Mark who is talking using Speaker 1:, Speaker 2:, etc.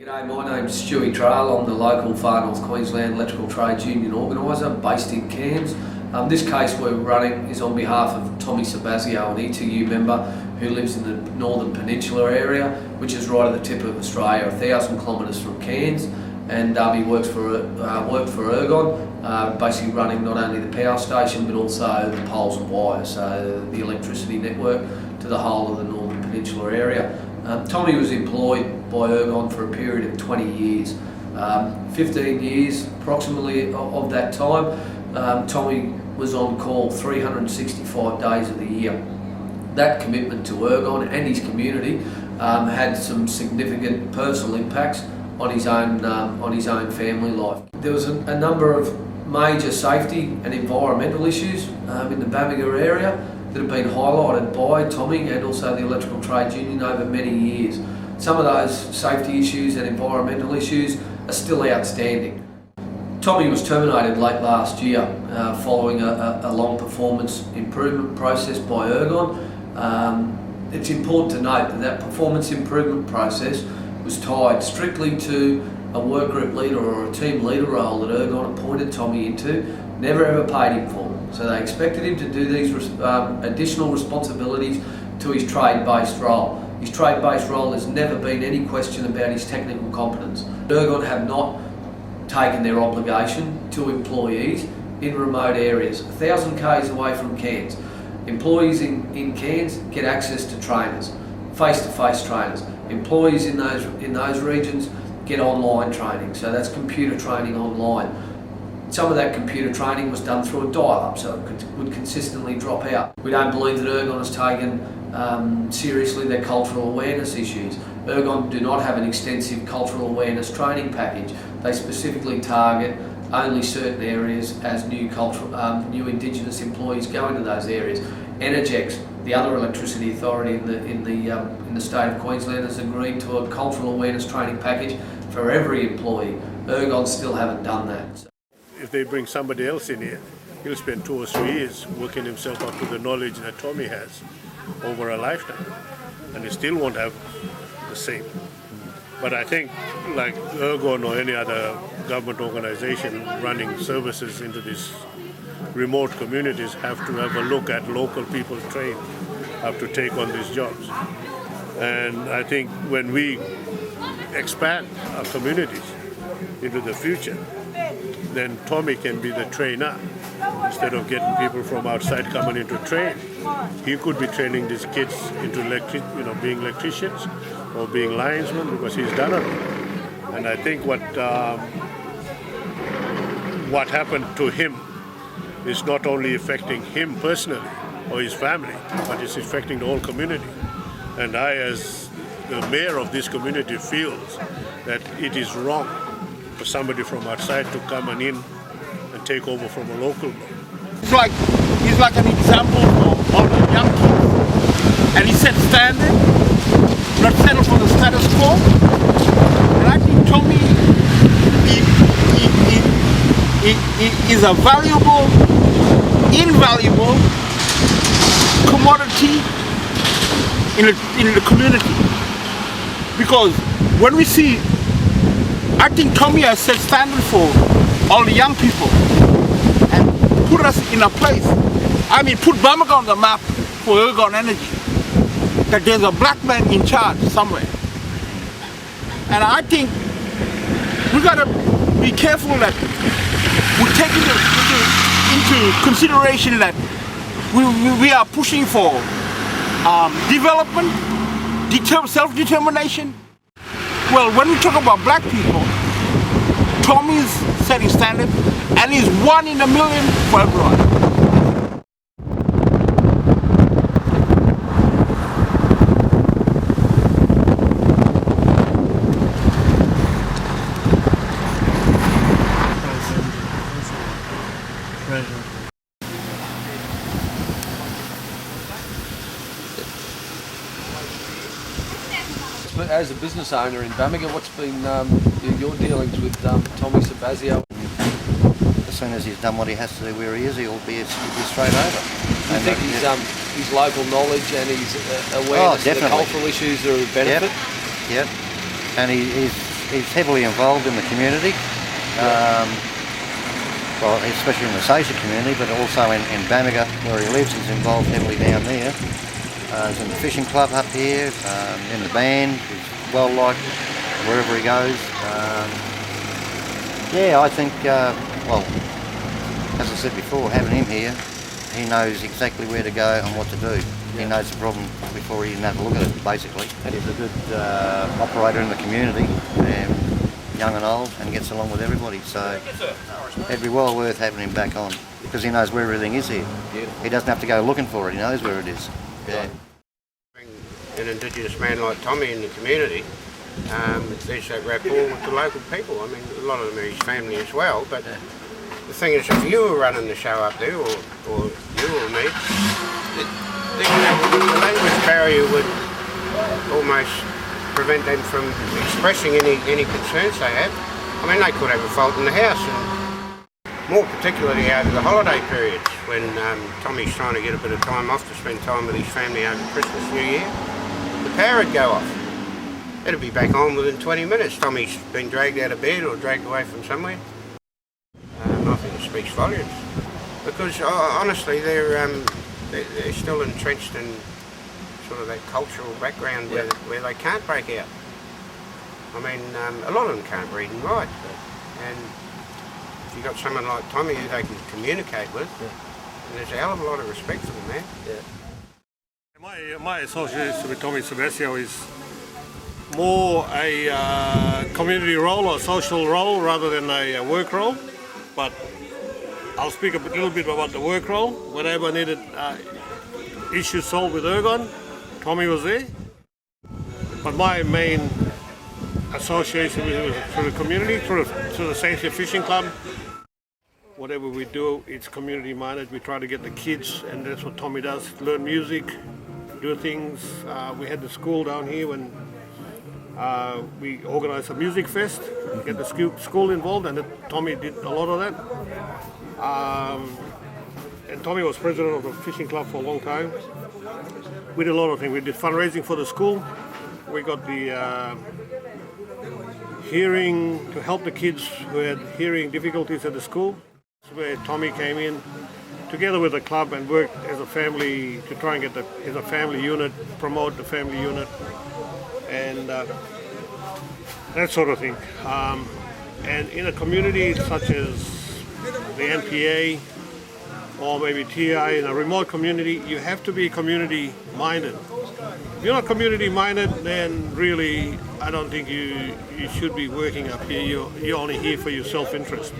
Speaker 1: G'day, my name's Stewie Trail. I'm the local Far North Queensland Electrical Trades Union organiser based in Cairns. This case we're running is on behalf of Tommy Sabazio, an ETU member who lives in the Northern Peninsula area, which is right at the tip of Australia, 1,000 kilometres from Cairns, and he worked for Ergon, basically running not only the power station but also the poles and wires, so the electricity network to the whole of the Northern Peninsula area. Tommy was employed by Ergon for a period of 20 years. 15 years approximately of that time, Tommy was on call 365 days of the year. That commitment to Ergon and his community had some significant personal impacts on his own family life. There was a number of major safety and environmental issues in the Bamaga area that have been highlighted by Tommy and also the Electrical Trades Union over many years. Some of those safety issues and environmental issues are still outstanding. Tommy was terminated late last year following a long performance improvement process by Ergon. It's important to note that that performance improvement process was tied strictly to a work group leader or a team leader role that Ergon appointed Tommy into, never ever paid him for. So they expected him to do these additional responsibilities to his trade-based role. His trade-based role, there's never been any question about his technical competence. Ergon have not taken their obligation to employees in remote areas, 1,000 k's away from Cairns. Employees in Cairns get access to trainers, face-to-face trainers. Employees in those regions get online training, so that's computer training online. Some of that computer training was done through a dial-up, so it would consistently drop out. We don't believe that Ergon has taken seriously their cultural awareness issues. Ergon do not have an extensive cultural awareness training package. They specifically target only certain areas as new Indigenous employees go into those areas. Energex, the other electricity authority in the state of Queensland, has agreed to a cultural awareness training package for every employee. Ergon still haven't done that.
Speaker 2: If they bring somebody else in here, he'll spend 2 or 3 years working himself up to the knowledge that Tommy has over a lifetime, and he still won't have the same. But I think, like Ergon or any other government organization running services into these remote communities, have to have a look at local people trained have to take on these jobs. And I think when we expand our communities into the future, then Tommy can be the trainer. Instead of getting people from outside coming in to train, he could be training these kids into being electricians or being linesmen, because he's done it. And I think what happened to him is not only affecting him personally or his family, but it's affecting the whole community. And I, as the mayor of this community, feels that it is wrong for somebody from outside to come in and take over from a local.
Speaker 3: He's like an example of all the young kids, and he set standard, not settle for the status quo. And I think Tommy is a valuable, invaluable commodity in the community, because when we see, I think Tommy has set standard for all the young people and put us in a place. I mean, put Bamaga on the map for Ergon Energy, that there's a black man in charge somewhere. And I think we gotta be careful that we take into consideration that we are pushing for development, self-determination. Well, when we talk about black people, Tommy's setting standard, and he's 1 in a million for everyone.
Speaker 1: As a business owner in Bamaga, what's been your dealings with Tommy Sabazio?
Speaker 4: As soon as he's done what he has to do where he is, he'll be straight over.
Speaker 1: Do you think his local knowledge and his awareness of the cultural issues are a benefit?
Speaker 4: Yep. And he's heavily involved in the community. Well, especially in the Sasha community, but also in Bamaga, where he lives. He's involved heavily down there. He's in the fishing club up here, in the band. He's well liked wherever he goes. Yeah, I think, well, as I said before, having him here, he knows exactly where to go and what to do. He knows the problem before he even has a look at it, basically. And he's a good operator in the community, young and old, and gets along with everybody. So it'd be well worth having him back on, because he knows where everything is here. He doesn't have to go looking for it, he knows where it is. Yeah.
Speaker 5: An Indigenous man like Tommy in the community, there's that rapport with the local people. I mean, a lot of them are his family as well, but the thing is, if you were running the show up there, or you or me, the language barrier would almost prevent them from expressing any concerns they have. I mean, they could have a fault in the house, and more particularly over the holiday periods when Tommy's trying to get a bit of time off to spend time with his family over Christmas, New Year. The power would go off. It'd be back on within 20 minutes. Tommy's been dragged out of bed or dragged away from somewhere. I think it speaks volumes, because honestly they're still entrenched in sort of that cultural background where they can't break out. I mean, a lot of them can't read and write, and if you've got someone like Tommy who they can communicate with, there's a hell of a lot of respect for them, man.
Speaker 2: My association with Tommy Sebastião is more a community role or social role rather than a work role, but I'll speak a little bit about the work role. Whenever I needed issues solved with Ergon, Tommy was there. But my main association with him was through the community, through the Safety Fishing Club. Whatever we do, it's community minded. We try to get the kids, and that's what Tommy does, learn music, do things. We had the school down here when we organised a music fest, get the school involved, and Tommy did a lot of that. And Tommy was president of the fishing club for a long time. We did a lot of things. We did fundraising for the school. We got the hearing to help the kids who had hearing difficulties at the school. That's where Tommy came in together with the club and worked as a family to try and get as a family unit, promote the family unit, and that sort of thing. And in a community such as the NPA or maybe TI, in a remote community, you have to be community minded. If you're not community minded, then really I don't think you should be working up here. You're only here for your self-interest.